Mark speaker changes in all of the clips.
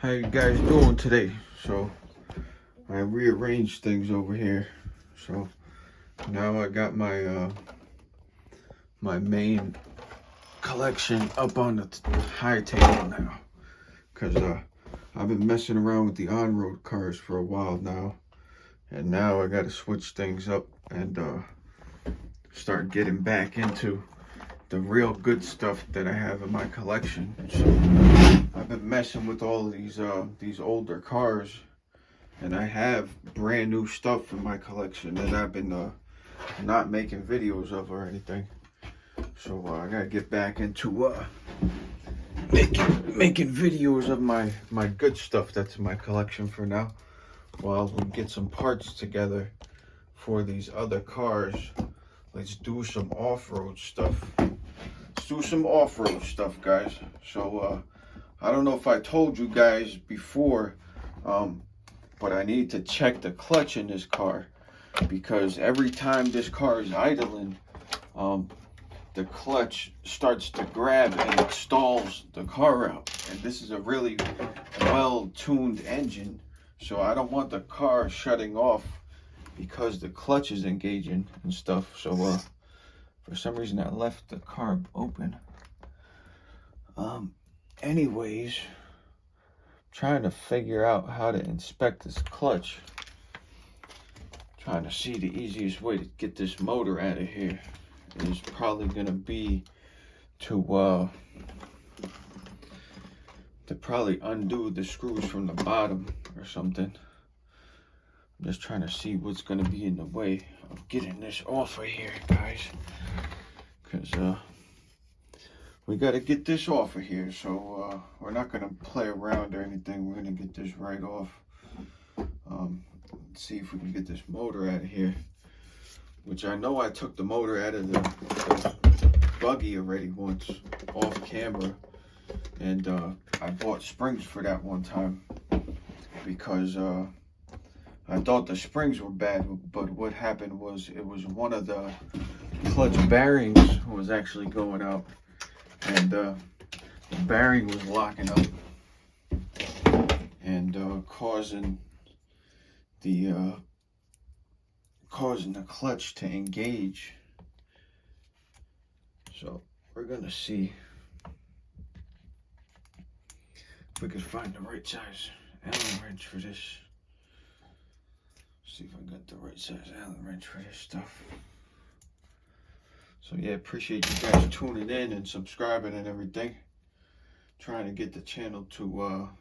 Speaker 1: How you guys doing today? So I rearranged things over here. So now I got my my main collection up on the high table now, because I've been messing around with the on-road cars for a while now, and now I got to switch things up and start getting back into the real good stuff that I have in my collection. So I've been messing with all of these older cars, and I have brand new stuff in my collection that I've been not making videos of or anything. So I gotta get back into making videos of my good stuff that's in my collection for now, while we get some parts together for these other cars. Let's do some off-road stuff. Let's do some off-road stuff, guys. So I don't know if I told you guys before, but I need to check the clutch in this car, because every time this car is idling, the clutch starts to grab and it stalls the car out. And this is a really well-tuned engine, so I don't want the car shutting off because the clutch is engaging and stuff. So for some reason I left the carb open. Anyways, trying to figure out how to inspect this clutch. Trying to see the easiest way to get this motor out of here is probably gonna be to probably undo the screws from the bottom or something. I'm just trying to see what's gonna be in the way of getting this off of here, guys, because we got to get this off of here. So we're not going to play around or anything. We're going to get this right off. Let's see if we can get this motor out of here, which I know I took the motor out of the buggy already once off camera, and I bought springs for that one time because I thought the springs were bad, but what happened was it was one of the clutch bearings was actually going out, and the bearing was locking up and causing the clutch to engage. So we're gonna see if we can find the right size Allen wrench for this. See if I got the right size Allen wrench for this stuff. So yeah, appreciate you guys tuning in and subscribing and everything. Trying to get the channel to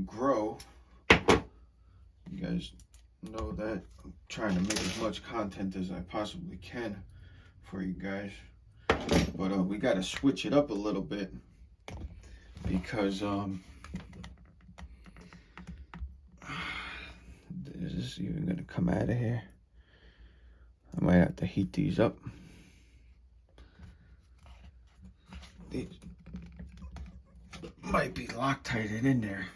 Speaker 1: grow. You guys know that I'm trying to make as much content as I possibly can for you guys. But we got to switch it up a little bit, because is this even gonna come out of here? I might have to heat these up. These might be Loctited in there,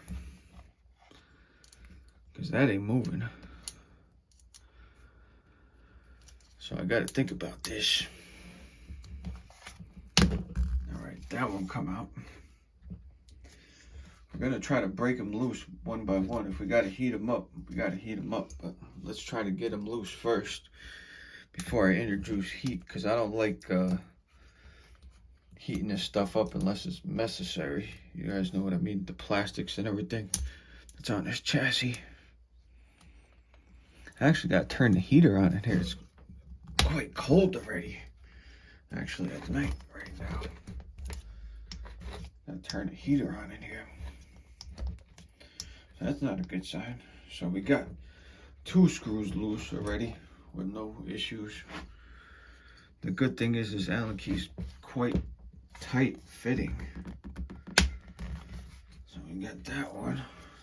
Speaker 1: because that ain't moving. So I gotta think about this. Alright, that won't come out. We're gonna try to break them loose one by one. If we gotta heat them up, we gotta heat them up. But let's try to get them loose first before I introduce heat, because I don't like heating this stuff up unless it's necessary. You guys know what I mean, the plastics and everything that's on this chassis. I actually got to turn the heater on in here. It's quite cold already, actually, at night right now. Got to turn the heater on in here. So that's not a good sign. So we got 2 screws loose already with no issues. The good thing is this Allen key's quite tight fitting. So we got that one.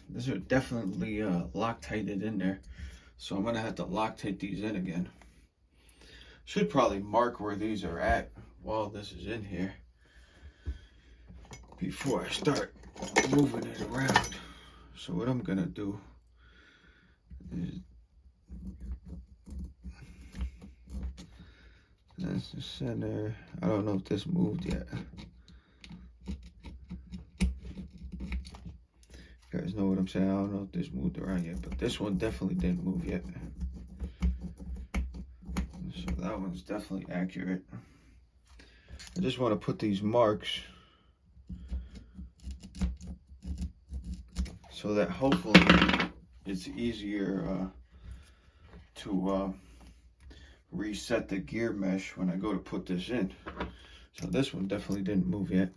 Speaker 1: These are definitely Loctited in there, so I'm gonna have to Loctite these in again. Should probably mark where these are at while this is in here before I start moving it around. So what I'm gonna do is, that's the center. I don't know if this moved yet. know what I'm saying. I don't know if this moved around yet, but this one definitely didn't move yet. So that one's definitely accurate. I just want to put these marks so that hopefully it's easier to reset the gear mesh when I go to put this in. So this one definitely didn't move yet.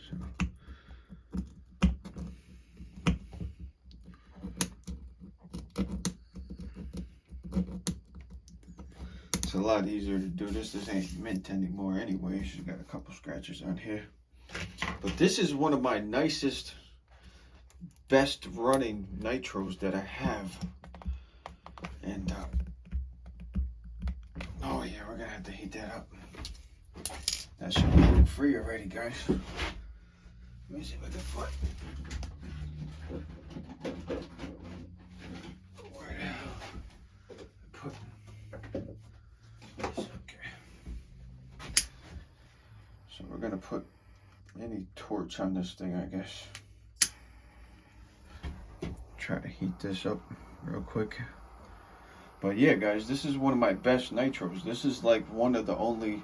Speaker 1: So. It's a lot easier to do this. This ain't mint anymore anyway. She's got a couple scratches on here. But this is one of my nicest, best running nitros that I have. And oh yeah, we're gonna have to heat that up. That should be free already, guys. Let me see if I can put okay. So we're gonna put any torch on this thing, I guess. Try to heat this up real quick. But yeah, guys, this is one of my best nitros. This is like one of the only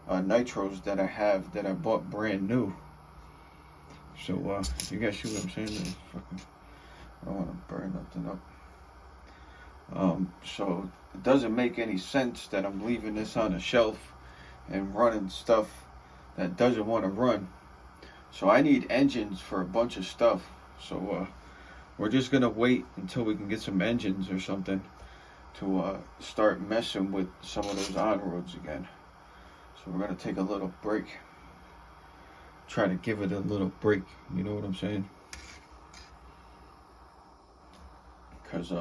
Speaker 1: nitros that I have that I bought brand new. So you guys see what I'm saying? I don't want to burn nothing up. So it doesn't make any sense that I'm leaving this on a shelf and running stuff that doesn't want to run. So I need engines for a bunch of stuff. So we're just gonna wait until we can get some engines or something to start messing with some of those on-roads again. So we're gonna take a little break. Try to give it a little break, you know what I'm saying? Because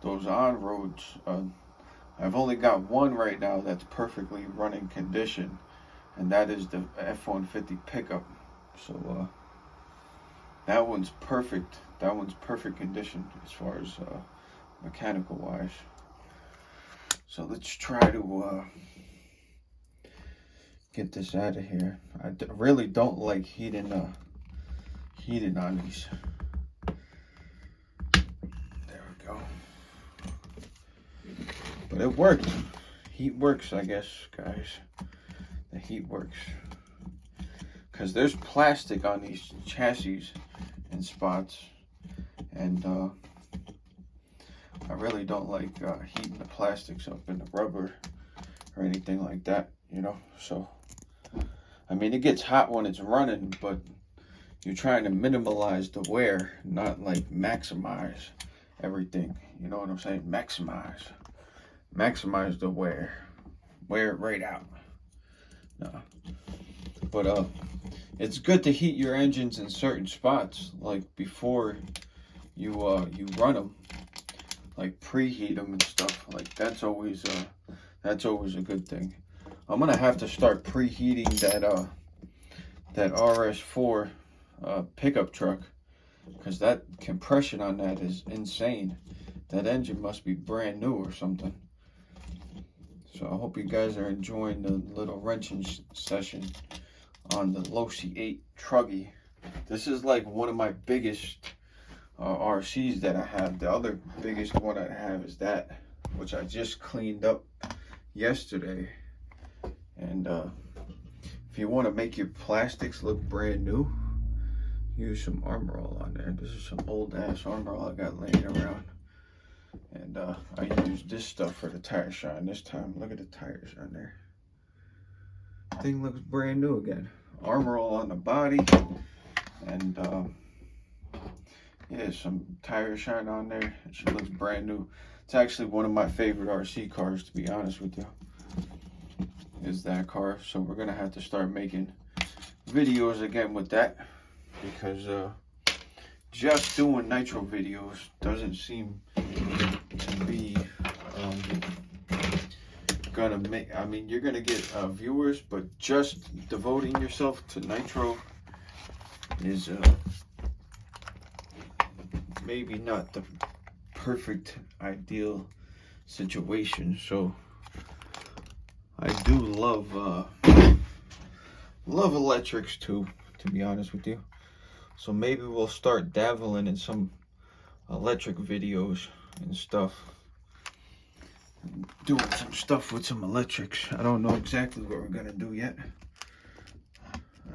Speaker 1: those on-roads, I've only got one right now that's perfectly running condition, and that is the F-150 pickup. So that one's perfect. That one's perfect condition as far as mechanical wise. So let's try to get this out of here. I really don't like heating on these. There we go. But it worked. Heat works, I guess, guys. The heat works. Because there's plastic on these chassis in spots. And I really don't like heating the plastics up in the rubber or anything like that, you know. So, I mean, it gets hot when it's running, but you're trying to minimalize the wear, not like maximize everything. You know what I'm saying? Maximize the wear. Wear it right out. No. But it's good to heat your engines in certain spots, like before you run them, like preheat them and stuff. Like that's always a good thing. I'm gonna have to start preheating that RS4 pickup truck, because that compression on that is insane. That engine must be brand new or something. So I hope you guys are enjoying the little wrenching session on the Losi 8 Truggy. This is like one of my biggest RCs that I have. The other biggest one I have is that, which I just cleaned up yesterday. And if you want to make your plastics look brand new, use some Armor All on there. This is some old ass Armor All I got laying around. And I used this stuff for the tire shine this time. Look at the tires on there. Thing looks brand new again. Armor All on the body. And yeah, some tire shine on there. She looks brand new. It's actually one of my favorite RC cars, to be honest with you, is that car. So we're gonna have to start making videos again with that, because just doing nitro videos doesn't seem to be gonna make, I mean, you're gonna get viewers, but just devoting yourself to nitro is maybe not the perfect ideal situation. So I do love electrics too, to be honest with you. So maybe we'll start dabbling in some electric videos and stuff. Doing some stuff with some electrics. I don't know exactly what we're gonna do yet.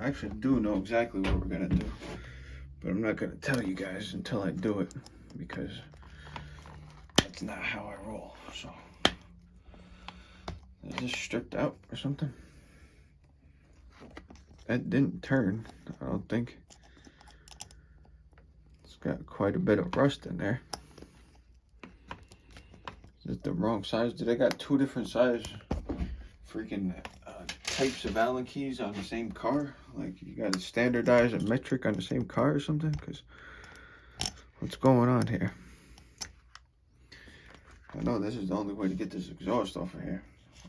Speaker 1: I actually do know exactly what we're gonna do, but I'm not gonna tell you guys until I do it, because that's not how I roll. So is this stripped out or something? That didn't turn, I don't think. It's got quite a bit of rust in there. Is it the wrong size? Did I got two different size freaking types of Allen keys on the same car? Like, you got to standardize a metric on the same car or something? Because what's going on here? I know this is the only way to get this exhaust off of here.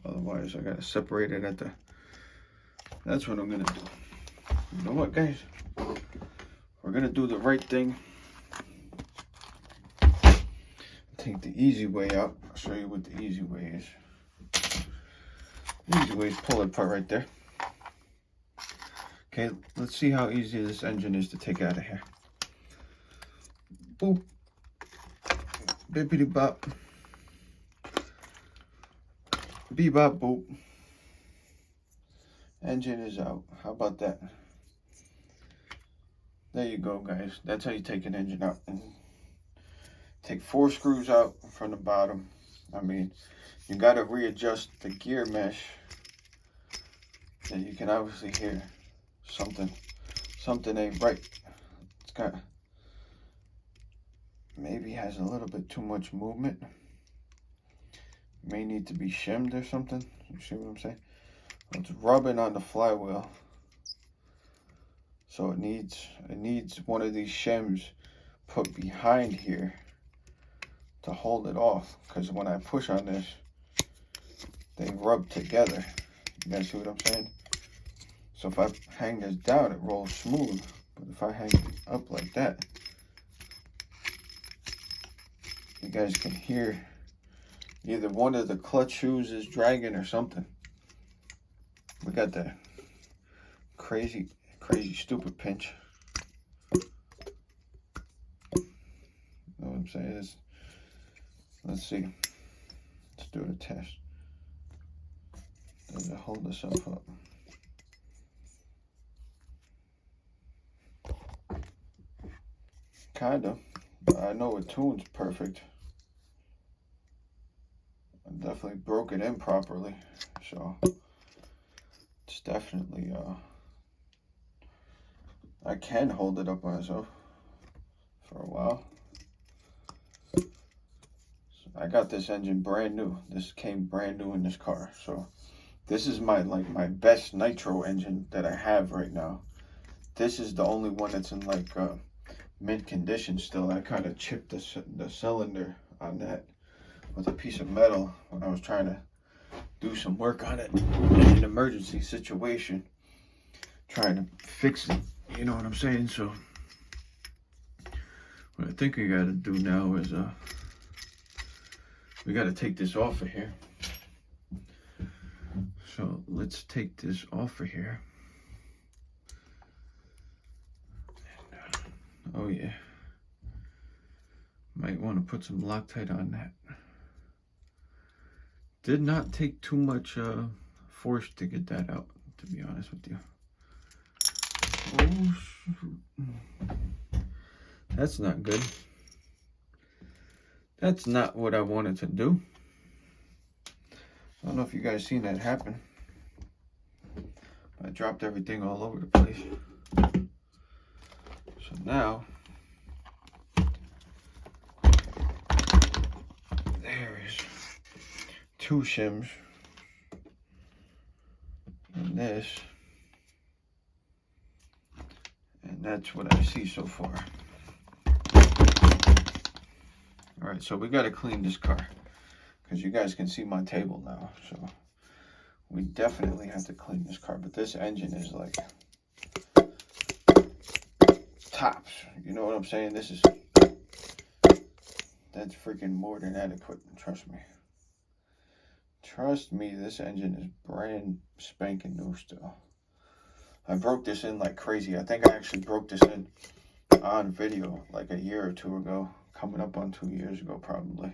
Speaker 1: Otherwise, I got to separate it at the... That's what I'm going to do. You know what, guys? We're going to do the right thing. Take the easy way out. I'll show you what the easy way is. The easy way is pull it apart right there. Okay, let's see how easy this engine is to take out of here. Boop. Bippity bop. Bebop boop. Engine is out. How about that? There you go, guys. That's how you take an engine out. And take 4 screws out from the bottom. I mean, you got to readjust the gear mesh. And you can obviously hear something ain't right. It's got, maybe has a little bit too much movement. May need to be shimmed or something. You see what I'm saying? It's rubbing on the flywheel. So it needs one of these shims put behind here to hold it off, because when I push on this, they rub together. You guys see what I'm saying? So if I hang this down, it rolls smooth. But if I hang it up like that, you guys can hear either one of the clutch shoes is dragging or something. We got the crazy stupid pinch. You know what I'm saying? Let's see. Let's do the test. Does it hold itself up? Kinda. But I know it tunes perfect. I definitely broke it in properly. So it's definitely I can hold it up myself for a while. So I got this engine brand new. This came brand new in this car. So this is my best nitro engine that I have right now. This is the only one that's in like mint condition still. I kind of chipped the cylinder on that with a piece of metal when I was trying to do some work on it in an emergency situation, trying to fix it. You know what I'm saying? So what I think we got to do now is we got to take this off of here. So let's take this off of here. Oh yeah, might want to put some Loctite on that. Did not take too much force to get that out, to be honest with you. Oh shoot. That's not good. That's not what I wanted to do. I don't know if you guys seen that happen. I dropped everything all over the place. So now, there is 2 shims. And this. And that's what I see so far. Alright, so we got to clean this car, because you guys can see my table now. So we definitely have to clean this car. But this engine is like tops. You know what I'm saying? This is, that's freaking more than adequate. Trust me. Trust me, this engine is brand spanking new still. I broke this in like crazy. I think I actually broke this in on video like a year or two ago, coming up on 2 years ago probably.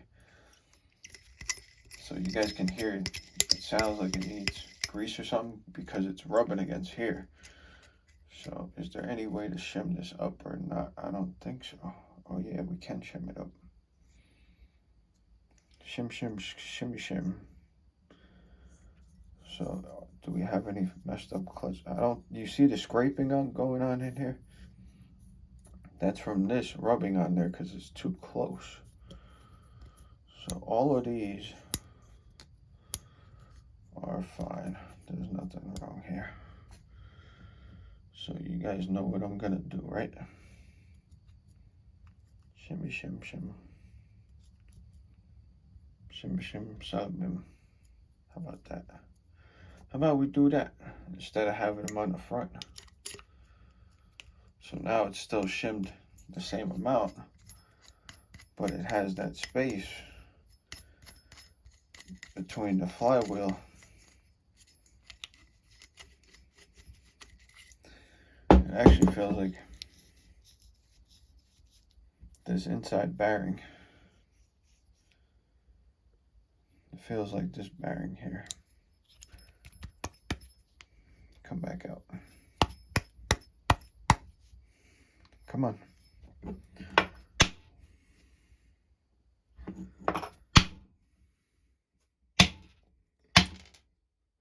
Speaker 1: So you guys can hear it. It sounds like it needs grease or something because it's rubbing against here. So is there any way to shim this up or not? I don't think so. Oh yeah, we can shim it up. Shim, shim, shimmy, shim. So do we have any messed up clutch? I don't, you see the scraping going on in here? That's from this rubbing on there because it's too close. So all of these are fine. There's nothing wrong here. So you guys know what I'm gonna do, right? Shimmy, shim, shim. Shimmy, shim, subim. How about that? How about we do that instead of having them on the front? So now it's still shimmed the same amount, but it has that space between the flywheel It actually feels like this inside bearing. It feels like this bearing here. Come back out. Come on.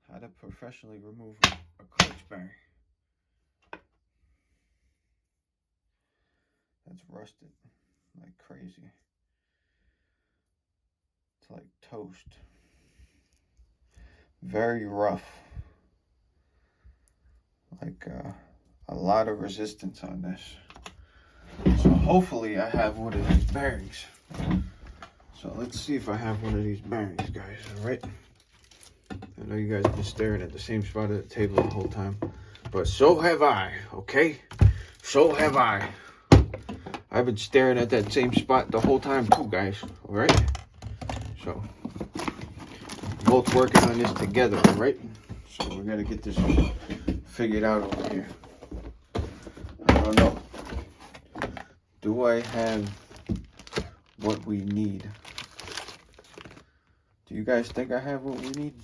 Speaker 1: How to professionally remove a clutch bearing. That's rusted like crazy. It's like toast. Very rough. Like a lot of resistance on this. So hopefully I have one of these bearings. So let's see if I have one of these bearings, guys. All right. I know you guys have been staring at the same spot at the table the whole time, but so have I, okay? So have I. I've been staring at that same spot the whole time too, guys, all right? So, both working on this together, all right? So we gotta get this figured out over here. I don't know. Do I have what we need? Do you guys think I have what we need?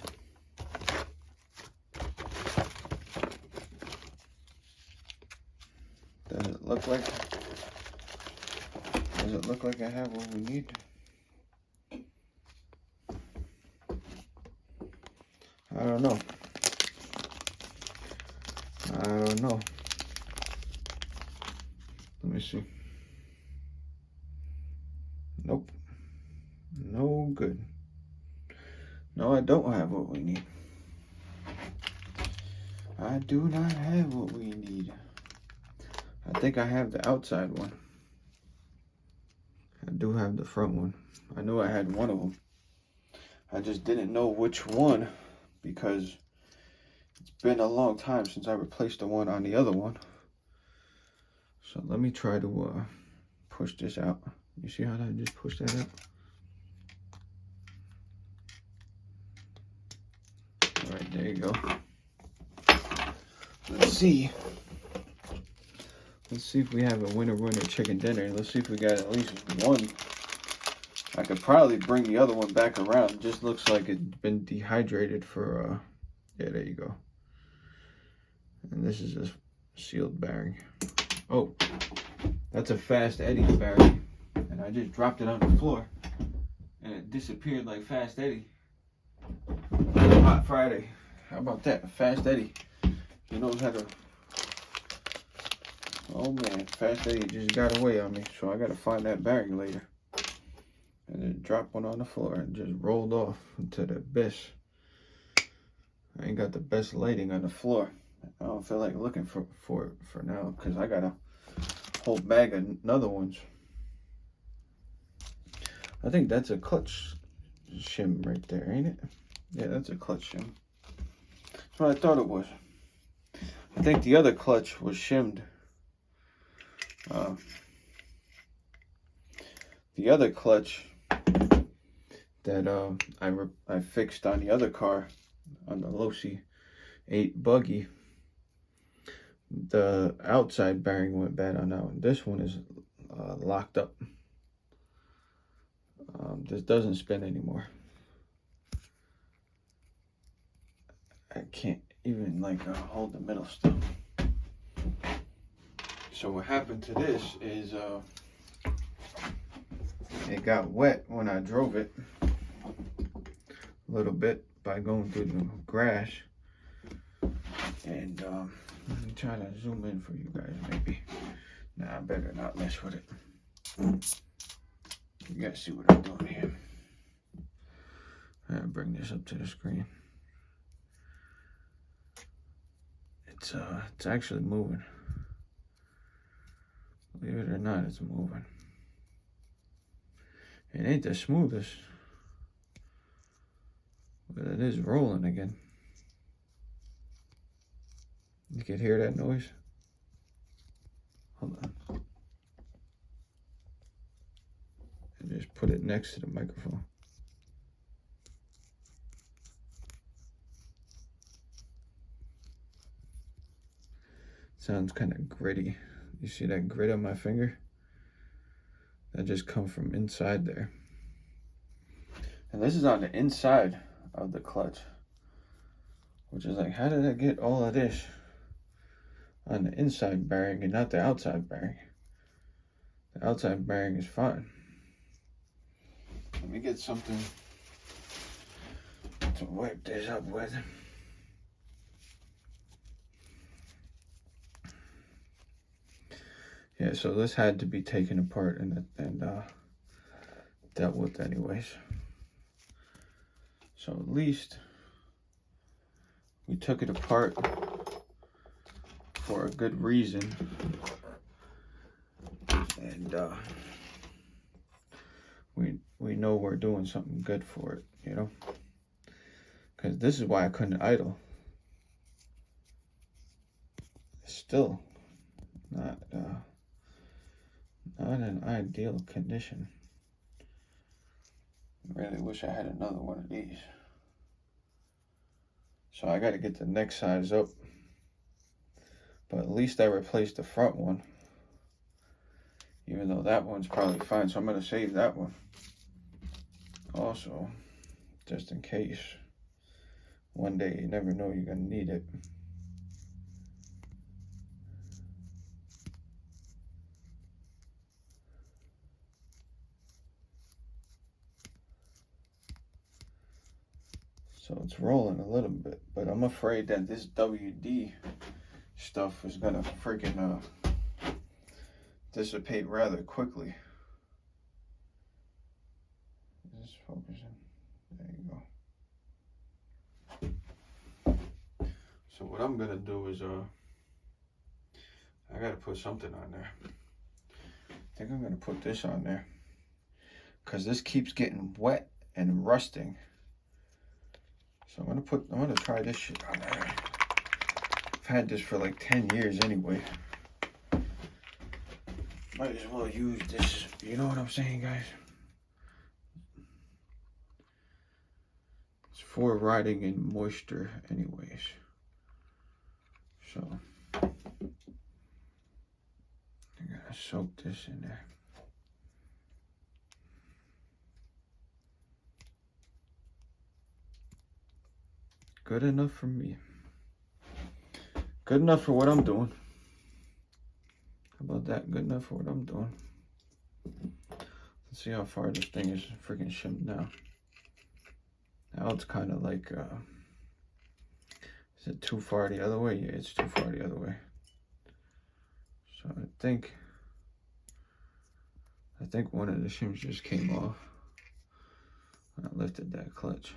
Speaker 1: Does it look like I have what we need? I don't know. I don't know. Let me see. Nope. No good. No, I don't have what we need. I do not have what we need. I think I have the outside one. I do have the front one. I knew I had one of them. I just didn't know which one because it's been a long time since I replaced the one on the other one. So let me try to push this out. You see how I just pushed that out? All right, there you go. Let's see. Let's see if we have a winner chicken dinner. Let's see if we got at least one. I could probably bring the other one back around. It just looks like it's been dehydrated for, yeah, there you go. And this is a sealed bearing. Oh, that's a Fast Eddie bearing. And I just dropped it on the floor. And it disappeared like Fast Eddie. Hot Friday. How about that? Fast Eddie. He knows how to... Oh man, Fast Eddie just got away on me, so I gotta find that bearing later. And then drop one on the floor and just rolled off into the abyss. I ain't got the best lighting on the floor. I don't feel like looking for it for now because I got a whole bag of another ones. I think that's a clutch shim right there, ain't it? Yeah, that's a clutch shim. That's what I thought it was. I think the other clutch was shimmed. The other clutch that I fixed on the other car, on the Losi 8 buggy, the outside bearing went bad on that one. This one is locked up. This doesn't spin anymore. I can't even like hold the middle still. So what happened to this is it got wet when I drove it a little bit by going through the grass. And let me try to zoom in for you guys maybe. Nah, I better not mess with it. You guys see what I'm doing here. I'm gonna bring this up to the screen. It's actually moving. Believe it or not, it's moving. It ain't the smoothest, but it is rolling again. You can hear that noise? Hold on. And just put it next to the microphone. Sounds kind of gritty. You see that grit on my finger? That just comes from inside there. And this is on the inside of the clutch. Which is like, how did I get all of this on the inside bearing and not the outside bearing? The outside bearing is fine. Let me get something to wipe this up with. Yeah, so this had to be taken apart and dealt with anyways. So at least we took it apart for a good reason. And we know we're doing something good for it, you know? Because this is why I couldn't idle. It's still not an ideal condition. I really wish I had another one of these. So I got to get the next size up. But at least I replaced the front one. Even though that one's probably fine. So I'm going to save that one. Also, just in case. One day, you never know, you're going to need it. So it's rolling a little bit, but I'm afraid that this WD stuff is gonna freaking dissipate rather quickly. Just focusing. There you go. So what I'm gonna do is I gotta put something on there. I think I'm gonna put this on there because this keeps getting wet and rusting. So I'm gonna try this shit on there. I've had this for like 10 years anyway. Might as well use this, you know what I'm saying, guys? It's for riding in moisture anyways. So I gotta soak this in there. Good enough for me. Good enough for what I'm doing. How about that? Good enough for what I'm doing. Let's see how far this thing is freaking shimmed now. Now it's kind of like, is it too far the other way? Yeah, it's too far the other way. So I think one of the shims just came off when I lifted that clutch.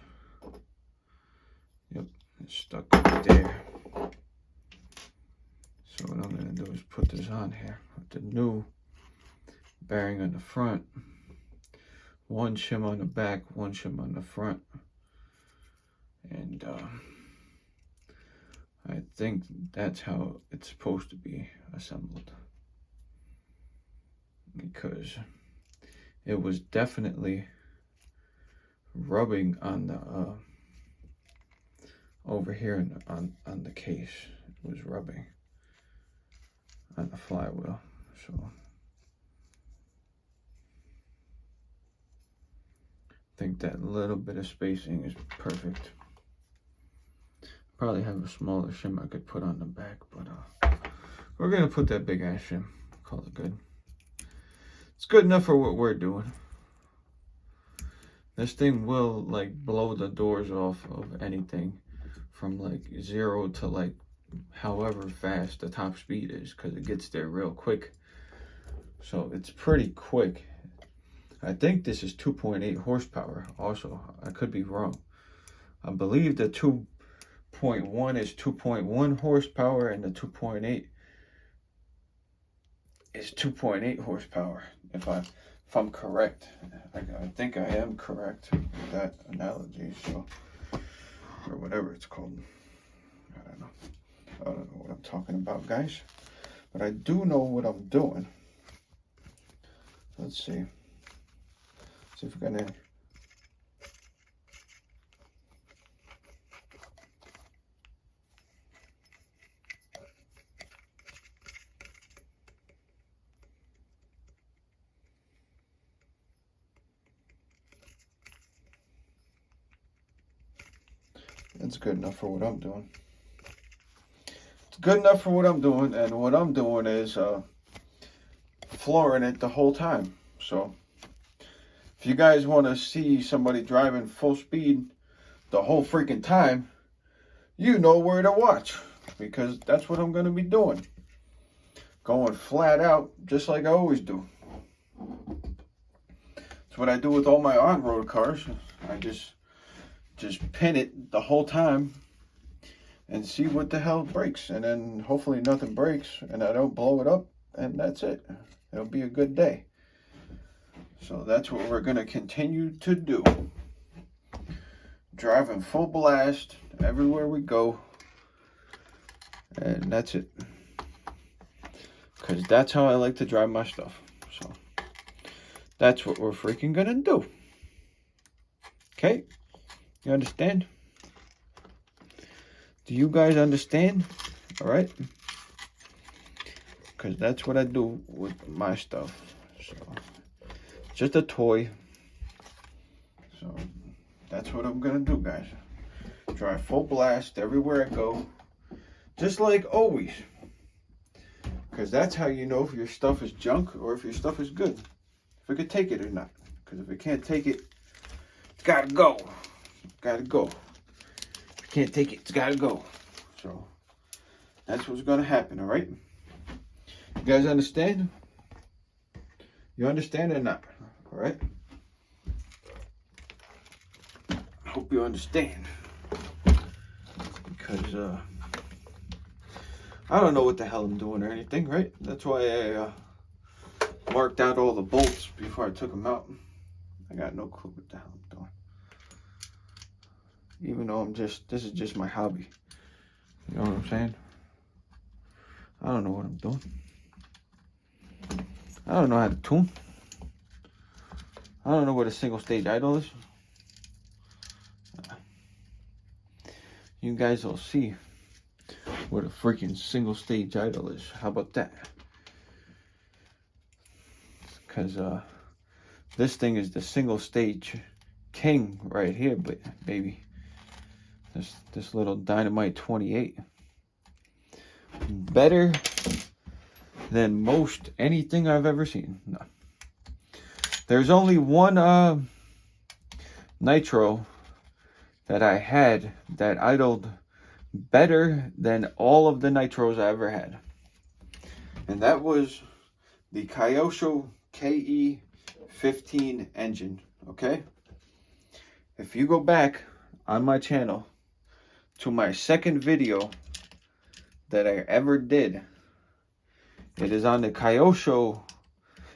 Speaker 1: Yep, it's stuck right there. So what I'm gonna do is put this on here with the new bearing on the front, one shim on the back, one shim on the front, and I think that's how it's supposed to be assembled, because it was definitely rubbing on the over here on the case. It was rubbing. on the flywheel. So I think that little bit of spacing is perfect. Probably have a smaller shim I could put on the back, but we're gonna put that big ass shim. Call it good. It's good enough for what we're doing. This thing will like blow the doors off of anything from like 0 to like however fast the top speed is, because it gets there real quick. So it's pretty quick. I think this is 2.8 horsepower also. I could be wrong. I believe the 2.1 is 2.1 horsepower and the 2.8 is 2.8 horsepower. If I'm correct. I think I am correct with that analogy, so, or whatever it's called. I don't know what I'm talking about, guys, but I do know what I'm doing. Let's see if we're gonna It's good enough for what I'm doing. It's good enough for what I'm doing, and what I'm doing is flooring it the whole time. So if you guys want to see somebody driving full speed the whole freaking time, you know where to watch, because that's what I'm going to be doing. Going flat out, just like I always do. That's what I do with all my on-road cars. I just pin it the whole time and see what the hell breaks, and then hopefully nothing breaks and I don't blow it up, and that's it. It'll be a good day. So that's what we're gonna continue to do. Driving full blast everywhere we go, and that's it, because that's how I like to drive my stuff. So that's what we're freaking gonna do. Okay, you understand? Do you guys understand? All right, because that's what I do with my stuff. So just a toy. So that's what I'm gonna do, guys. Drive full blast everywhere I go, just like always, because that's how you know if your stuff is junk or if your stuff is good, if it could take it or not. Because if it can't take it, it's gotta go. Gotta go. If it can't take it, it's gotta go. So that's what's gonna happen. All right, you guys understand? You understand or not? All right, I hope you understand, because I don't know what the hell I'm doing or anything, right? That's why I marked out all the bolts before I took them out. I got no clue what the hell I'm doing, even though this is just my hobby. You know what I'm saying? I don't know what I'm doing. I don't know how to tune. I don't know what a single stage idle is. You guys will see what a freaking single stage idle is. How about that? Because this thing is the single stage king right here, but baby, this little Dynamite 28, better than most anything I've ever seen. No, there's only one Nitro that I had that idled better than all of the Nitros I ever had, and that was the Kyosho KE15 engine. Okay, if you go back on my channel to my second video that I ever did, it is on the Kyosho.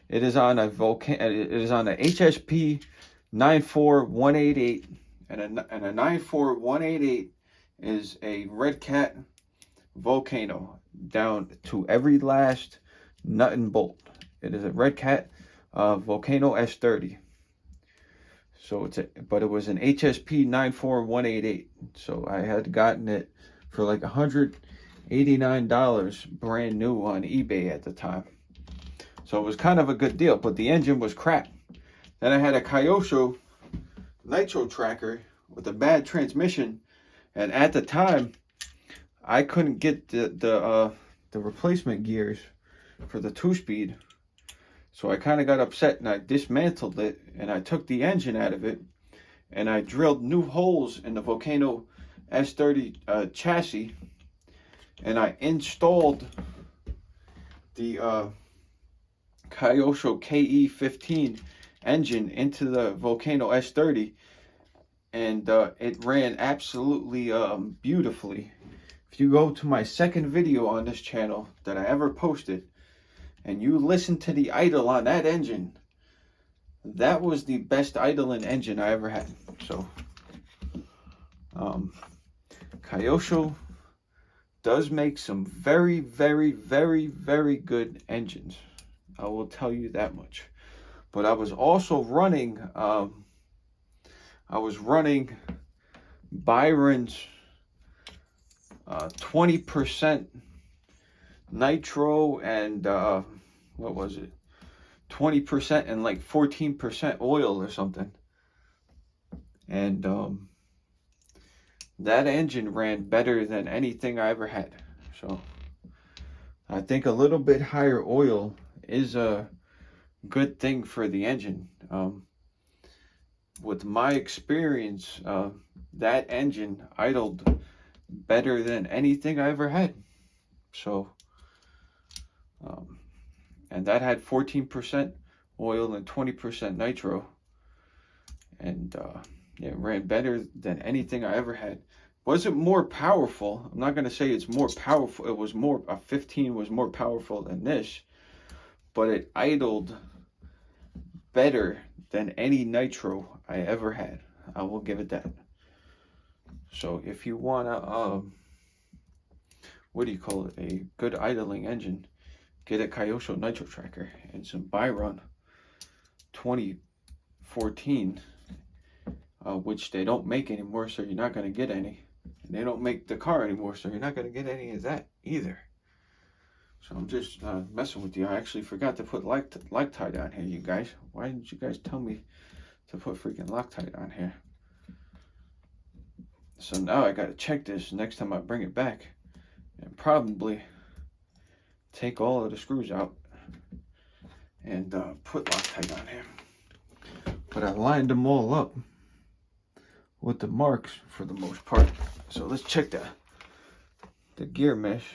Speaker 1: It is on a HSP 94188, and a 94188 is a Red Cat Volcano down to every last nut and bolt. It is a Red Cat Volcano S30. So but it was an HSP 94188. So I had gotten it for like $180 $89 brand new on eBay at the time. So it was kind of a good deal, but the engine was crap. Then I had a Kyosho Nitro tracker with a bad transmission, and at the time I couldn't get the replacement gears for the 2-speed. So I kind of got upset and I dismantled it, and I took the engine out of it, and I drilled new holes in the Volcano S30 chassis, and I installed the Kyosho KE15 engine into the Volcano S30, and it ran absolutely beautifully. If you go to my second video on this channel that I ever posted, and you listen to the idle on that engine, that was the best idling engine I ever had. So Kyosho does make some very, very, very, very good engines. I will tell you that much. But I was also running Byron's 20% nitro and what was it, 20% and like 14% oil or something, and that engine ran better than anything I ever had. So I think a little bit higher oil is a good thing for the engine. With my experience, that engine idled better than anything I ever had. So and that had 14% oil and 20% nitro, and it ran better than anything I ever had. Was it more powerful? I'm not going to say it's more powerful. It was more, a 15 was more powerful than this, but it idled better than any nitro I ever had. I will give it that. So if you want to, what do you call it, a good idling engine, get a Kyosho Nitro tracker and some Byron 2014, which they don't make anymore, so you're not going to get any. And they don't make the car anymore, so you're not going to get any of that either. So I'm just messing with you. I actually forgot to put Loctite on here, you guys. Why didn't you guys tell me to put freaking Loctite on here? So now I got to check this next time I bring it back, and probably take all of the screws out and put Loctite on here. But I lined them all up with the marks for the most part. So let's check the gear mesh.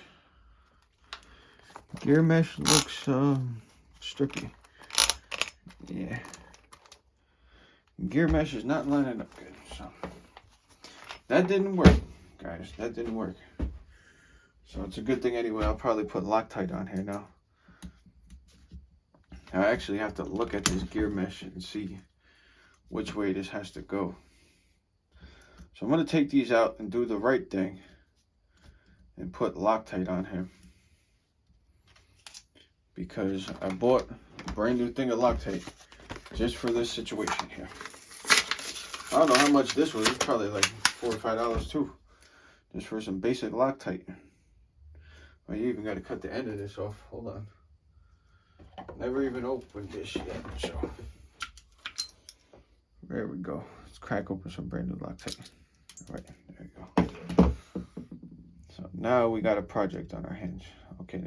Speaker 1: Gear mesh looks strippy. Yeah. Gear mesh is not lining up good. So that didn't work, guys. That didn't work. So it's a good thing anyway. I'll probably put Loctite on here now. I actually have to look at this gear mesh and see which way this has to go. So I'm going to take these out and do the right thing and put Loctite on here, because I bought a brand new thing of Loctite just for this situation here. I don't know how much this was. It's probably like $4 or $5 too, just for some basic Loctite. Well, you even got to cut the end of this off. Hold on. Never even opened this yet. So there we go. Let's crack open some brand new Loctite. All right, there you go. So now we got a project on our hands. Okay,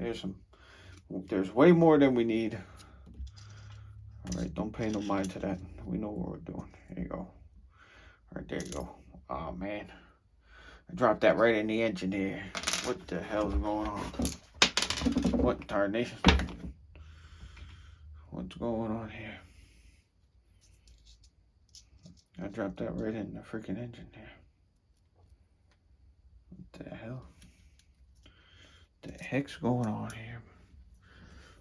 Speaker 1: there's way more than we need. All right, don't pay no mind to that. We know what we're doing. There you go. All right, there you go. Oh man, I dropped that right in the engine here. What the hell is going on? What tarnation? What's going on here? I dropped that right in the freaking engine here. What the hell? The heck's going on here?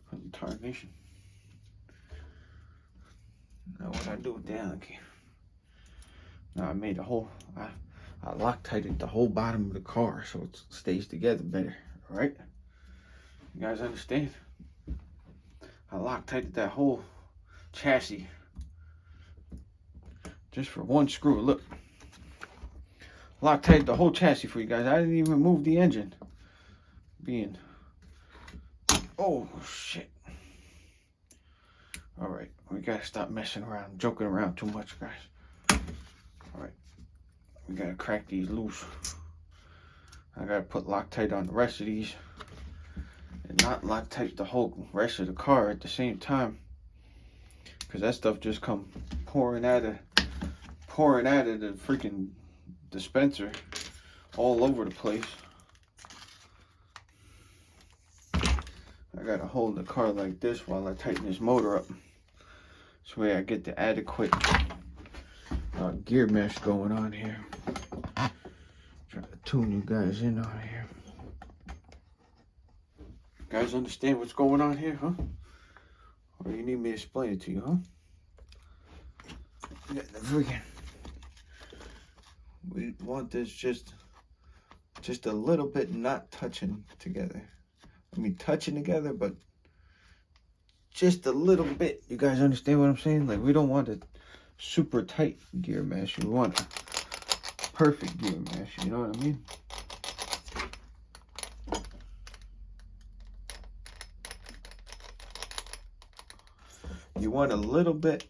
Speaker 1: What tarnation? Now what I do down here? Now I made a whole, I Loctited the whole bottom of the car so it stays together better, right? You guys understand? I Loctited that whole chassis just for one screw. Look, Loctited the whole chassis for you guys. I didn't even move the engine. being, oh shit. All right, we gotta stop messing around, joking around too much, guys. All right, we gotta crack these loose. I gotta put Loctite on the rest of these and not Loctite the whole rest of the car at the same time, because that stuff just come pouring out of the freaking dispenser all over the place. I gotta hold the car like this while I tighten this motor up. This way I get the adequate gear mesh going on here. Try to tune you guys in on here. You guys understand what's going on here, huh? Or you need me to explain it to you, huh? We want this just a little bit not touching together. I mean touching together, but just a little bit. You guys understand what I'm saying? Like, we don't want a super tight gear mesh. We want a perfect gear mesh. You know what I mean? You want a little bit,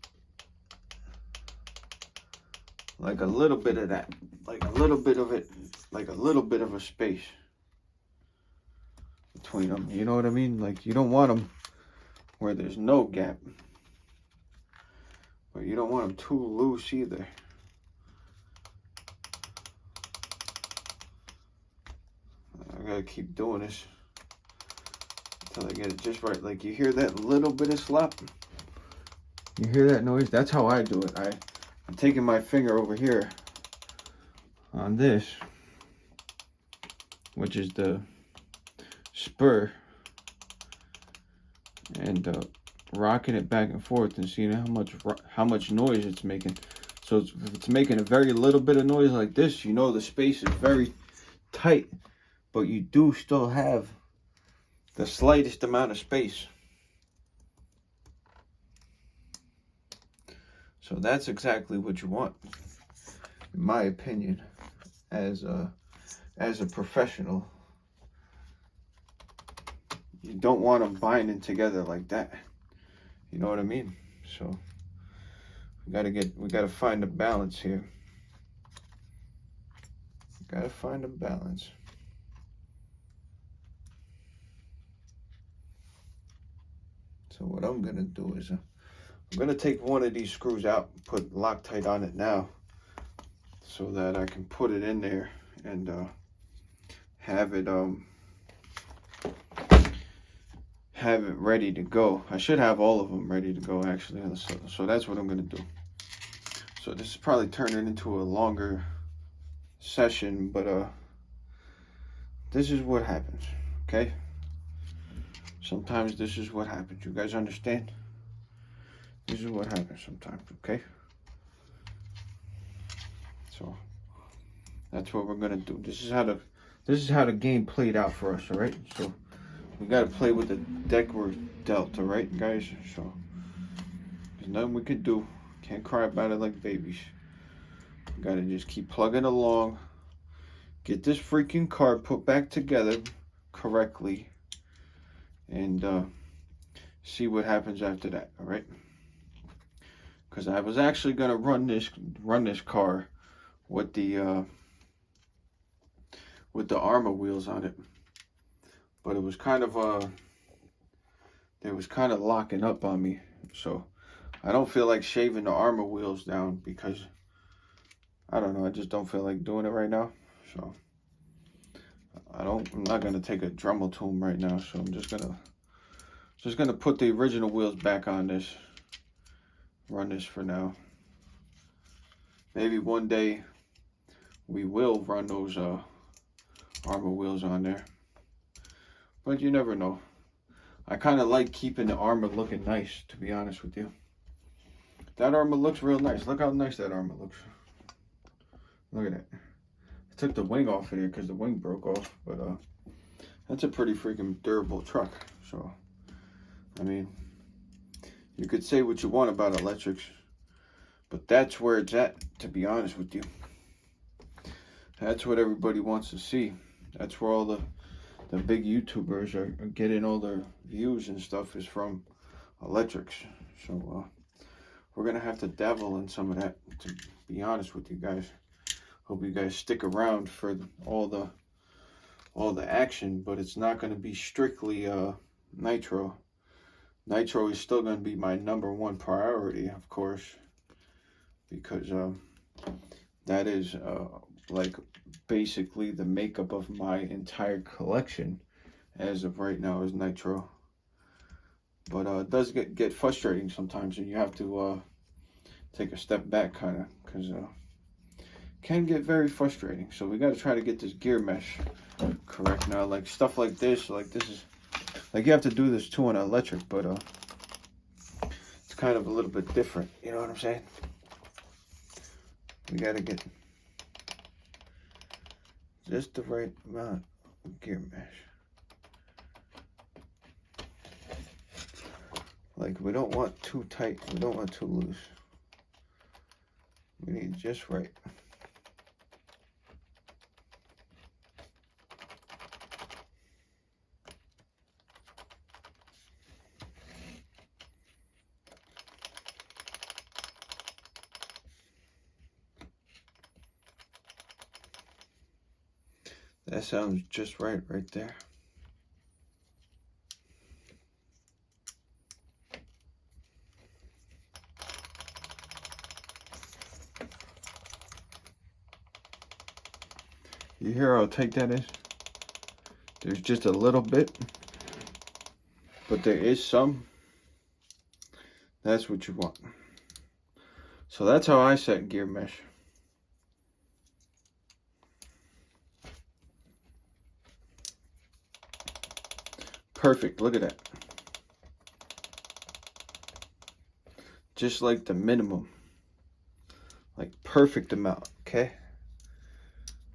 Speaker 1: like a little bit of that, like a little bit of it, like a little bit of a space between them. You know what I mean? Like, you don't want them where there's no gap, but you don't want them too loose either. I gotta keep doing this until I get it just right. Like, you hear that little bit of slop? You hear that noise? That's how I do it. I'm taking my finger over here on this, which is the spur, and rocking it back and forth and seeing how much noise it's making. So if it's making a very little bit of noise like this, you know the space is very tight, but you do still have the slightest amount of space. So that's exactly what you want, in my opinion, as a professional. You don't want them binding together like that. You know what I mean? So we gotta find a balance here. Gotta find a balance. So what I'm gonna do is I'm gonna take one of these screws out, put Loctite on it now, so that I can put it in there and have it ready to go. I should have all of them ready to go, actually. So that's what I'm gonna do. So this is probably turning into a longer session, but this is what happens, okay? Sometimes this is what happens. You guys understand? This is what happens sometimes, okay? So that's what we're gonna do. This is how the game played out for us, all right? So we gotta play with the deck we're dealt, all right, guys? So there's nothing we can do. Can't cry about it like babies. We gotta just keep plugging along. Get this freaking car put back together correctly, and see what happens after that, all right? Because I was actually gonna run this car with the armor wheels on it, but it was kind of they was kind of locking up on me. So I don't feel like shaving the armor wheels down, because I don't know, I just don't feel like doing it right now. So I'm not gonna take a Dremel to them right now. So I'm just gonna put the original wheels back on this. Run this for now. Maybe one day we will run those armor wheels on there, but you never know. I kind of like keeping the armor looking nice, to be honest with you. That armor looks real nice. Look how nice that armor looks. Look at that. I took the wing off of here because the wing broke off, but that's a pretty freaking durable truck. So I mean, you could say what you want about electrics, but that's where it's at, to be honest with you. That's what everybody wants to see. That's where all the big YouTubers are getting all their views and stuff is from electrics. So we're gonna have to dabble in some of that, to be honest with you guys. Hope you guys stick around for all the action, but it's not gonna be strictly Nitro. Nitro is still gonna be my #1 priority, of course, because that is like basically the makeup of my entire collection as of right now is Nitro. But it does get frustrating sometimes, and you have to take a step back, kind of, because can get very frustrating. So we got to try to get this gear mesh correct now. Like stuff like this is like you have to do this too on electric, but it's kind of a little bit different. You know what I'm saying? We got to get just the right amount of gear mesh. Like, we don't want too tight, we don't want too loose. We need just right. That sounds just right there. You hear how tight that is? There's just a little bit, but there is some. That's what you want. So that's how I set gear mesh. Perfect, look at that. Just like the minimum. Like perfect amount, okay?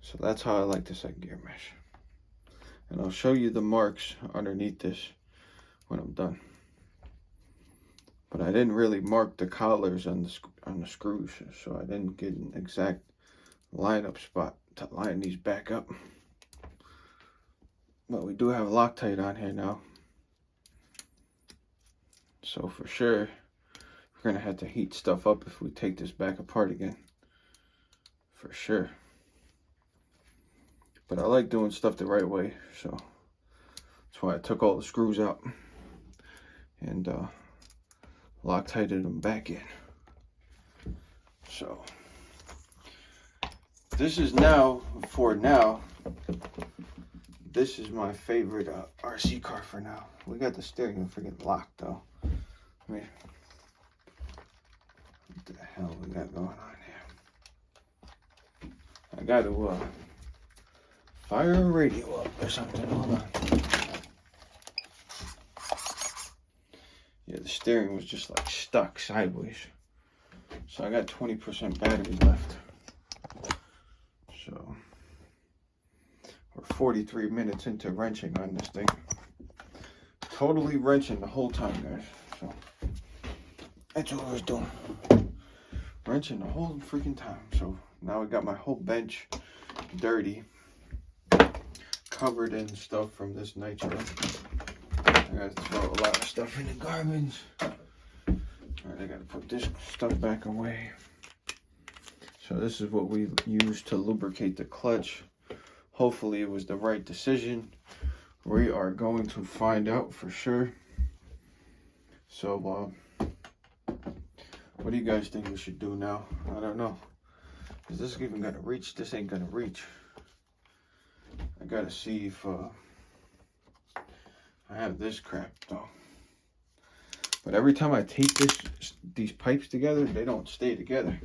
Speaker 1: So that's how I like to set gear mesh. And I'll show you the marks underneath this when I'm done. But I didn't really mark the collars on the screws, so I didn't get an exact lineup spot to line these back up. But we do have Loctite on here now. So for sure, we're gonna have to heat stuff up if we take this back apart again. For sure. But I like doing stuff the right way, so that's why I took all the screws out and Loctited them back in. So this is now, for now, this is my favorite RC car for now. We got the steering freaking locked though. I mean, what the hell we got going on here? I got to fire a radio up or something. Hold on. Yeah, the steering was just like stuck sideways. So I got 20% battery left. So we're 43 minutes into wrenching on this thing. Totally wrenching the whole time, guys. So that's what I was doing. Wrenching the whole freaking time. So now I got my whole bench dirty, covered in stuff from this Nitro. I gotta throw a lot of stuff in the garbage. Alright, I gotta put this stuff back away. So this is what we use to lubricate the clutch. Hopefully it was the right decision. We are going to find out for sure. So what do you guys think we should do now? I don't know. Is this even gonna reach? This ain't gonna reach. I gotta see if I have this crap though. But every time I tape these pipes together, they don't stay together.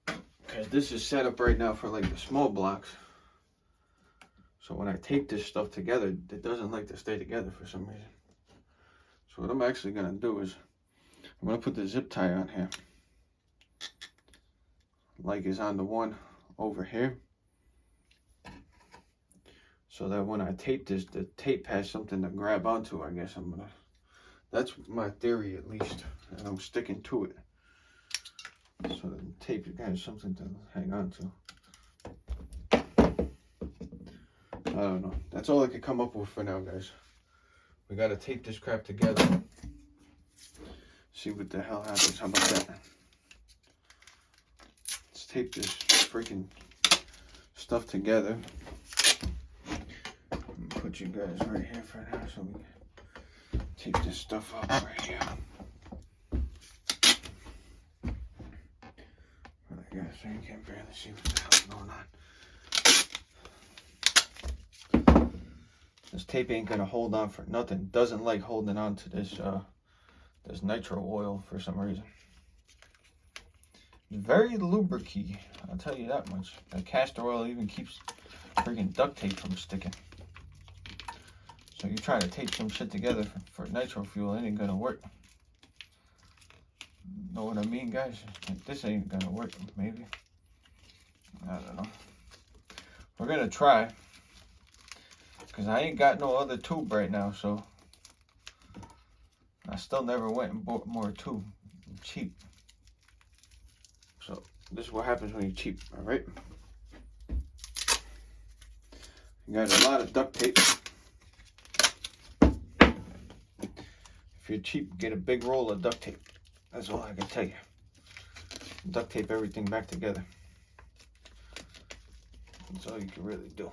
Speaker 1: Because this is set up right now for like the small blocks. So when I tape this stuff together, it doesn't like to stay together for some reason. So what I'm actually gonna do is, I'm gonna put the zip tie on here. Like is on the one over here. So that when I tape this, the tape has something to grab onto, I guess I'm gonna. That's my theory at least, and I'm sticking to it. So the tape has something to hang on to. I don't know. That's all I could come up with for now, guys. We gotta tape this crap together. See what the hell happens. How about that? Let's tape this freaking stuff together. Put you guys right here for now so we can tape this stuff up right here. I guess so you can barely see what the hell's going on. This tape ain't gonna hold on for nothing. Doesn't like holding on to this this nitro oil for some reason. Very lubricated, I'll tell you that much. The castor oil even keeps freaking duct tape from sticking. So you try to tape some shit together for nitro fuel, it ain't gonna work. Know what I mean, guys? This ain't gonna work, maybe. I don't know. We're gonna try. Because I ain't got no other tube right now, so I still never went and bought more tube. I'm cheap. So this is what happens when you're cheap, alright? You got a lot of duct tape. If you're cheap, get a big roll of duct tape. That's all I can tell you. Duct tape everything back together. That's all you can really do.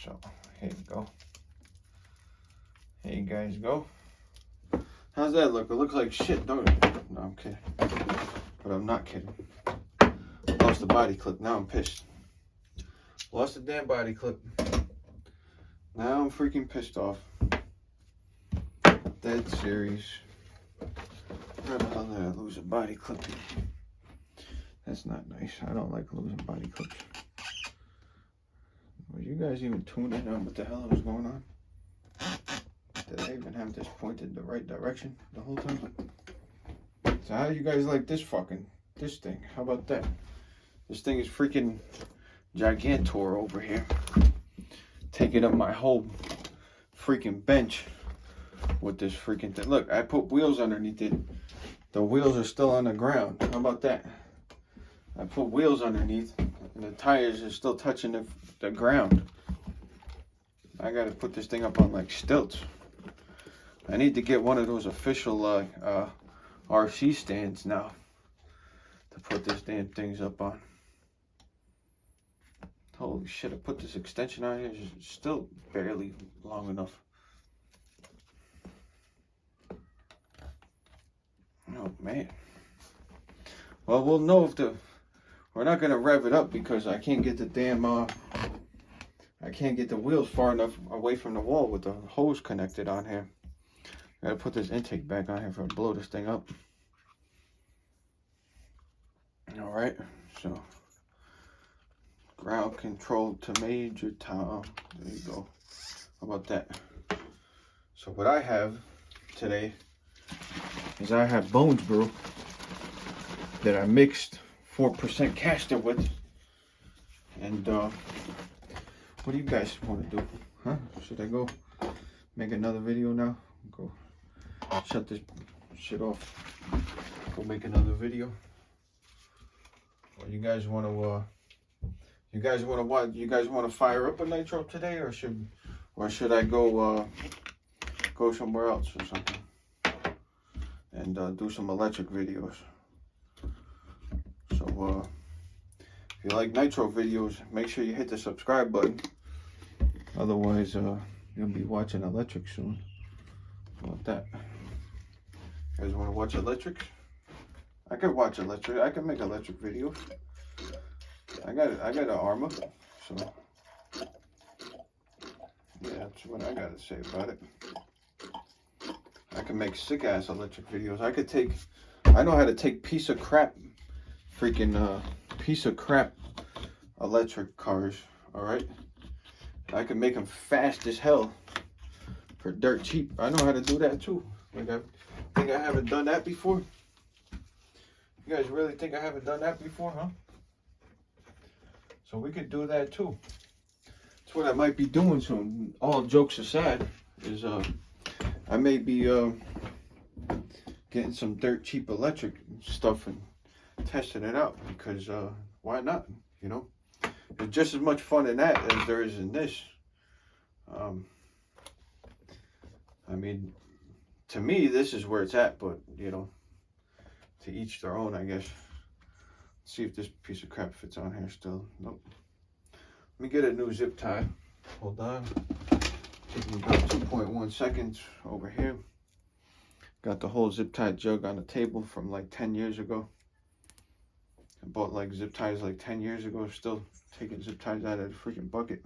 Speaker 1: So, here you go. Here you guys go. How's that look? It looks like shit, don't it? No, I'm kidding. But I'm not kidding. Lost the body clip. Now I'm pissed. Lost the damn body clip. Now I'm freaking pissed off. Dead serious. How the hell did I lose a body clip? That's not nice. I don't like losing body clips. Were you guys even tuned in on what the hell was going on? Did I even have this pointed the right direction the whole time? So how do you guys like this thing? How about that? This thing is freaking gigantor over here. Taking up my whole freaking bench with this freaking thing. Look, I put wheels underneath it. The wheels are still on the ground. How about that? I put wheels underneath and the tires are still touching the ground. I gotta put this thing up on like stilts. I need to get one of those official RC stands now to put this damn things up on. Holy shit, I put this extension on here, it's still barely long enough. Oh man. Well, we'll know if we're not gonna rev it up because I can't get the damn I can't get the wheels far enough away from the wall with the hose connected on here. I gotta put this intake back on here for to blow this thing up. Alright, so ground control to Major Tom. There you go. How about that? So what I have today is I have Bones Brew that I mixed 4% castor with. And what do you guys want to do? Huh? Should I go make another video now? Go shut this shit off. Go make another video. Or you guys want to you guys want to what? You guys want to fire up a nitro today, or should I go go somewhere else or something and do some electric videos? So if you like nitro videos, make sure you hit the subscribe button. Otherwise, you'll be watching electric soon. How about that? You guys want to watch electric? I could watch electric. I can make electric videos. I got an Arma, so yeah, that's what I gotta say about it. I can make sick ass electric videos. I know how to take piece of crap electric cars. All right, I can make them fast as hell for dirt cheap. I know how to do that too. Like, I think I haven't done that before. You guys really think I haven't done that before, huh? So we could do that too. That's what I might be doing soon. All jokes aside, is I may be getting some dirt cheap electric stuff and testing it out, because why not? You know, there's just as much fun in that as there is in this. I mean, to me, this is where it's at, but you know, to each their own, I guess. Let's see if this piece of crap fits on here still. Nope. Let me get a new zip tie. Hold on. Taking about 2.1 seconds over here. Got the whole zip tie jug on the table from like 10 years ago. I bought like zip ties like 10 years ago. Still taking zip ties out of the freaking bucket.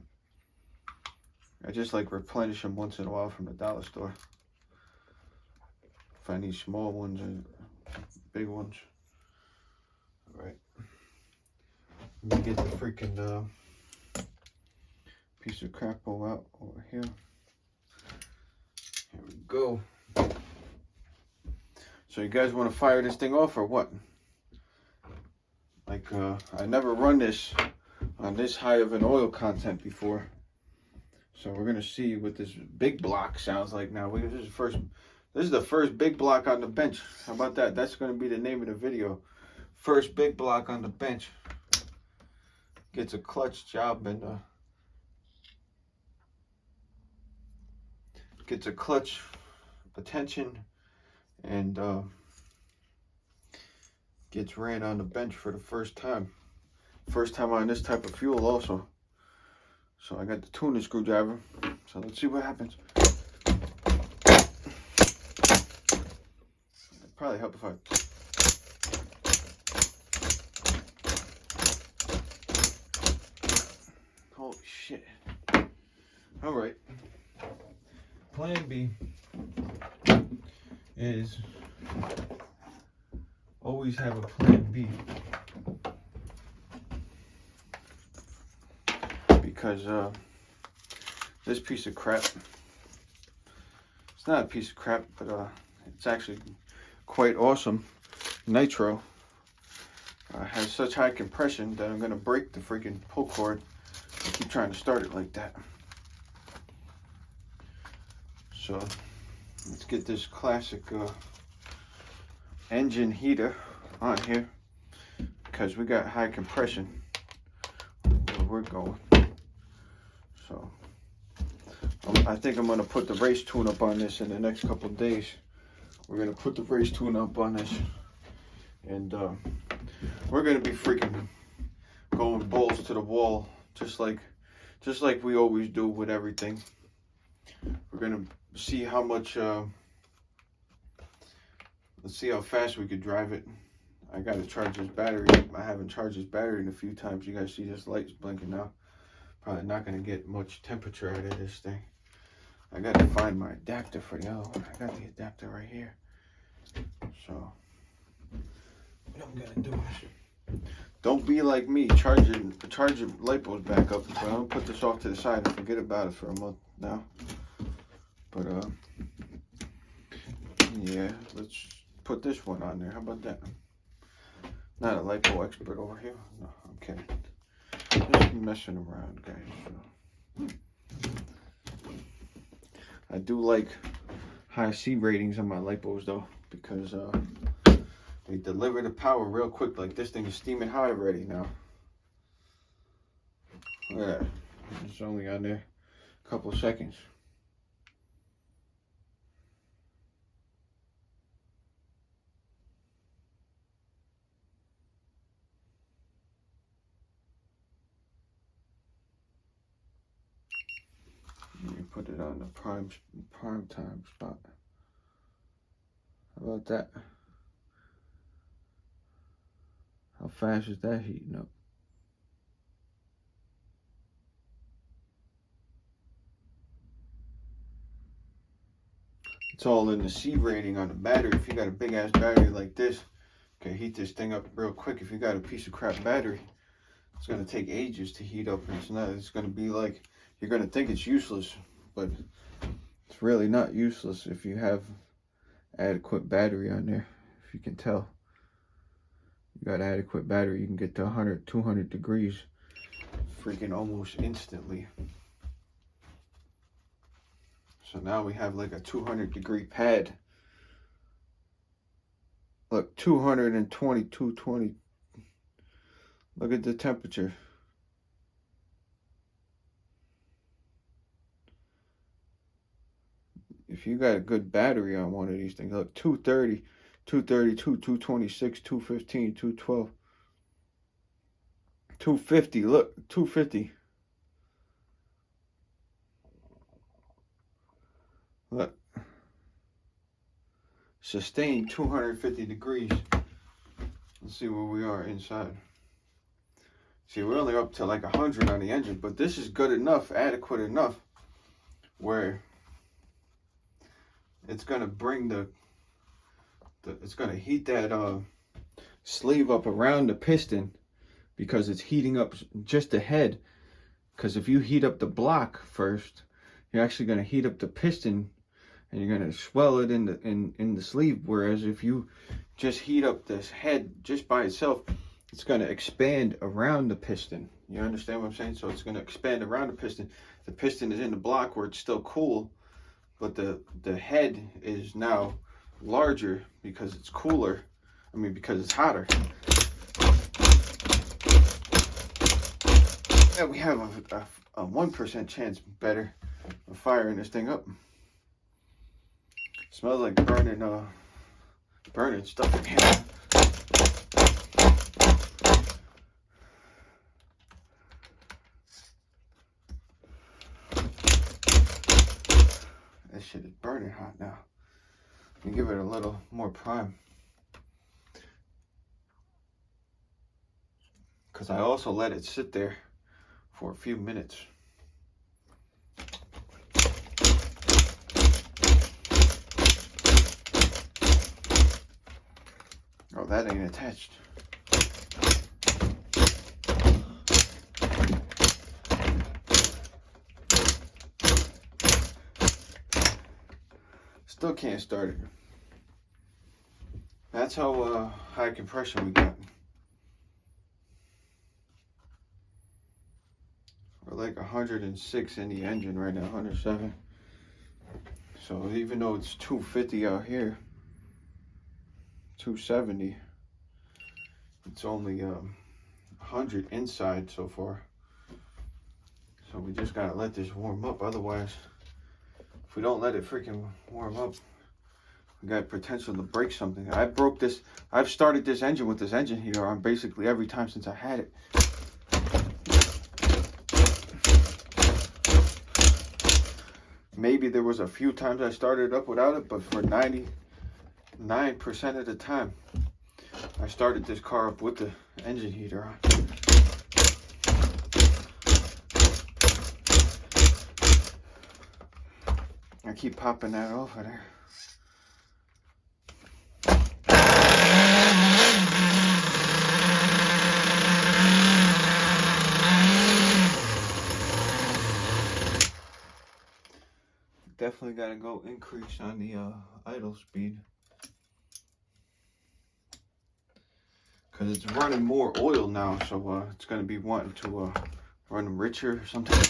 Speaker 1: I just like replenish them once in a while from the dollar store. Find these small ones and big ones. All right. Let me get the freaking piece of crap out over here. Here we go. So you guys want to fire this thing off or what? Like I never run this on this high of an oil content before. So we're gonna see what this big block sounds like now. This is the first big block on the bench. How about that? That's gonna be the name of the video. First big block on the bench. Gets a clutch job and gets a clutch attention and gets ran on the bench for the first time. First time on this type of fuel also. So I got the tuning screwdriver. So let's see what happens. It'd probably help if I... Holy shit. All right. Plan B is always have a plan B, because this piece of crap, it's not a piece of crap, but it's actually quite awesome. Nitro has such high compression that I'm gonna break the freaking pull cord. I keep trying to start it like that. So let's get this classic engine heater on here, because we got high compression where we're going. So I think I'm going to put the race tune up on this in the next couple of days. We're going to put the race tune up on this, and we're going to be freaking going balls to the wall, just like we always do with everything. We're going to see how much let's see how fast we could drive it. I got to charge this battery. I haven't charged this battery in a few times. You guys see this light's blinking now. Probably not going to get much temperature out of this thing. I got to find my adapter for the other one. I got the adapter right here. So what I'm going to do is, don't be like me, charge your light bulbs back up. So I'm going to put this off to the side and forget about it for a month now. But yeah, let's put this one on there. How about that? Not a lipo expert over here. No, I'm kidding. Just messing around, guys. I do like high C ratings on my lipos though, because they deliver the power real quick. Like this thing is steaming high already now. Look at that. It's only on there a couple of seconds. Put it on the prime time spot. How about that? How fast is that heating up? It's all in the C rating on the battery. If you got a big ass battery like this, okay, heat this thing up real quick. If you got a piece of crap battery, it's gonna take ages to heat up, and it's gonna be like, you're gonna think it's useless, but it's really not useless if you have adequate battery on there. If you can tell, you got adequate battery, you can get to 100, 200 degrees freaking almost instantly. So now we have like a 200 degree pad Look, 220, 220. Look at the temperature. If you got a good battery on one of these things, look, 230, 232, 226, 215, 212, 250, look, 250. Look. Sustained 250 degrees. Let's see where we are inside. See, we're only up to like 100 on the engine, but this is good enough, adequate enough, where it's gonna bring it's gonna heat that sleeve up around the piston, because it's heating up just the head. Because if you heat up the block first, you're actually gonna heat up the piston, and you're gonna swell it in the sleeve. Whereas if you just heat up this head just by itself, it's gonna expand around the piston. You understand what I'm saying? So it's gonna expand around the piston. The piston is in the block where it's still cool, but the head is now larger because it's cooler. I mean, because it's hotter. And we have a 1% chance better of firing this thing up. Smells like burning stuff in here. This shit is burning hot now. Let me give it a little more prime. Because I also let it sit there for a few minutes. Oh, that ain't attached. Still can't start it. That's how high compression we got. We're like 106 in the engine right now, 107. So even though it's 250 out here, 270, it's only 100 inside so far. So we just gotta let this warm up. Otherwise, if we don't let it freaking warm up, we got potential to break something. I've started this engine with this engine heater on basically every time since I had it. Maybe there was a few times I started it up without it, but for 99% of the time, I started this car up with the engine heater on. I keep popping that off of there. Definitely got to go increase on the idle speed, because it's running more oil now, so it's going to be wanting to run richer or something.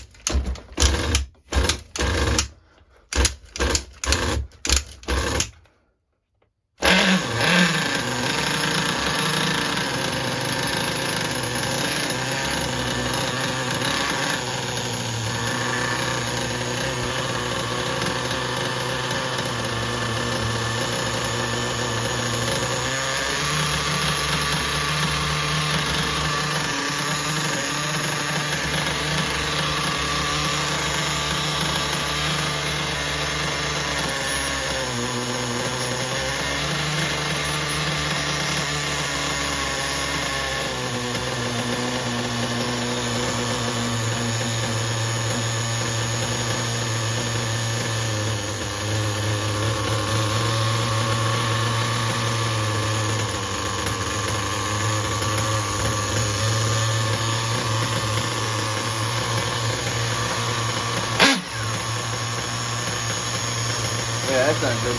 Speaker 1: Yeah, that's not good.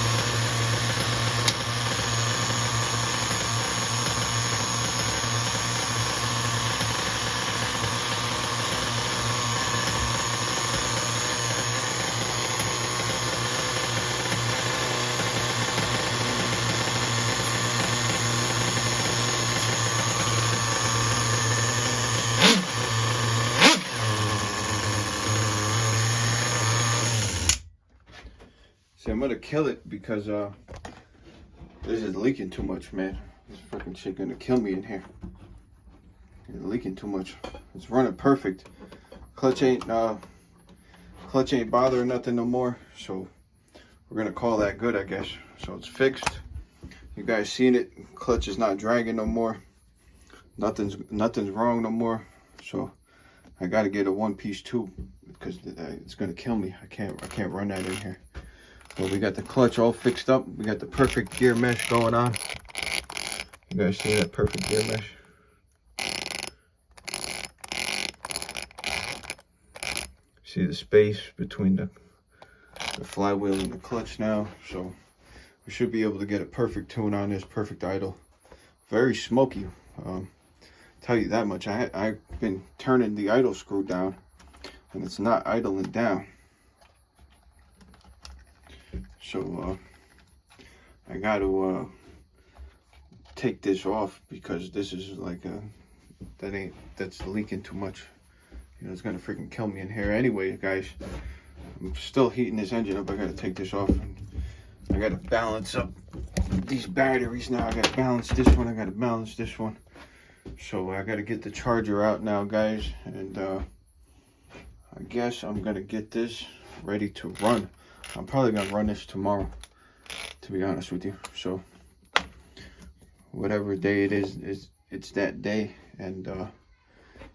Speaker 1: gonna kill it because this is leaking too much, man. This freaking shit gonna kill me in here. It's leaking too much. It's running perfect. Clutch ain't bothering nothing no more. So we're gonna call that good, I guess. So it's fixed. You guys seen it. Clutch is not dragging no more. Nothing's wrong no more. So I gotta get a one-piece tube because it's gonna kill me. I can't run that in here. But we got the clutch all fixed up. We got the perfect gear mesh going on. You guys see that perfect gear mesh? See the space between the flywheel and the clutch now. So we should be able to get a perfect tune on this, perfect idle. Very smoky. Tell you that much. I've been turning the idle screw down and it's not idling down. So I got to take this off because this is like that's leaking too much. You know, it's gonna freaking kill me in here. Anyway, guys, I'm still heating this engine up. I gotta take this off. I gotta balance up these batteries now. I gotta balance this one. I gotta balance this one. So I gotta get the charger out now, guys. And I guess I'm gonna get this ready to run. I'm probably gonna run this tomorrow, to be honest with you. So whatever day it is, it's that day. And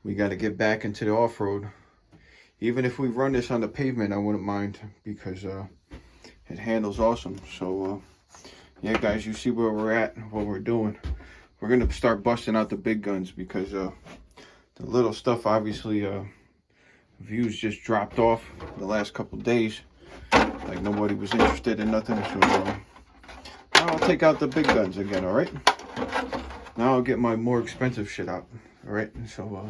Speaker 1: we got to get back into the off-road. Even if we run this on the pavement, I wouldn't mind because it handles awesome. So yeah, guys, you see where we're at, what we're doing. We're gonna start busting out the big guns because the little stuff, obviously, views just dropped off the last couple days. Like nobody was interested in nothing. So now I'll take out the big guns again. All right. Now I'll get my more expensive shit out. All right. So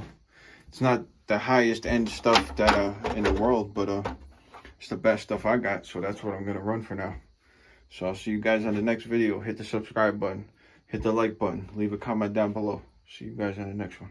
Speaker 1: it's not the highest end stuff that in the world, but it's the best stuff I got. So that's what I'm gonna run for now. So I'll see you guys on the next video. Hit the subscribe button, hit the like button, leave a comment down below. See you guys on the next one.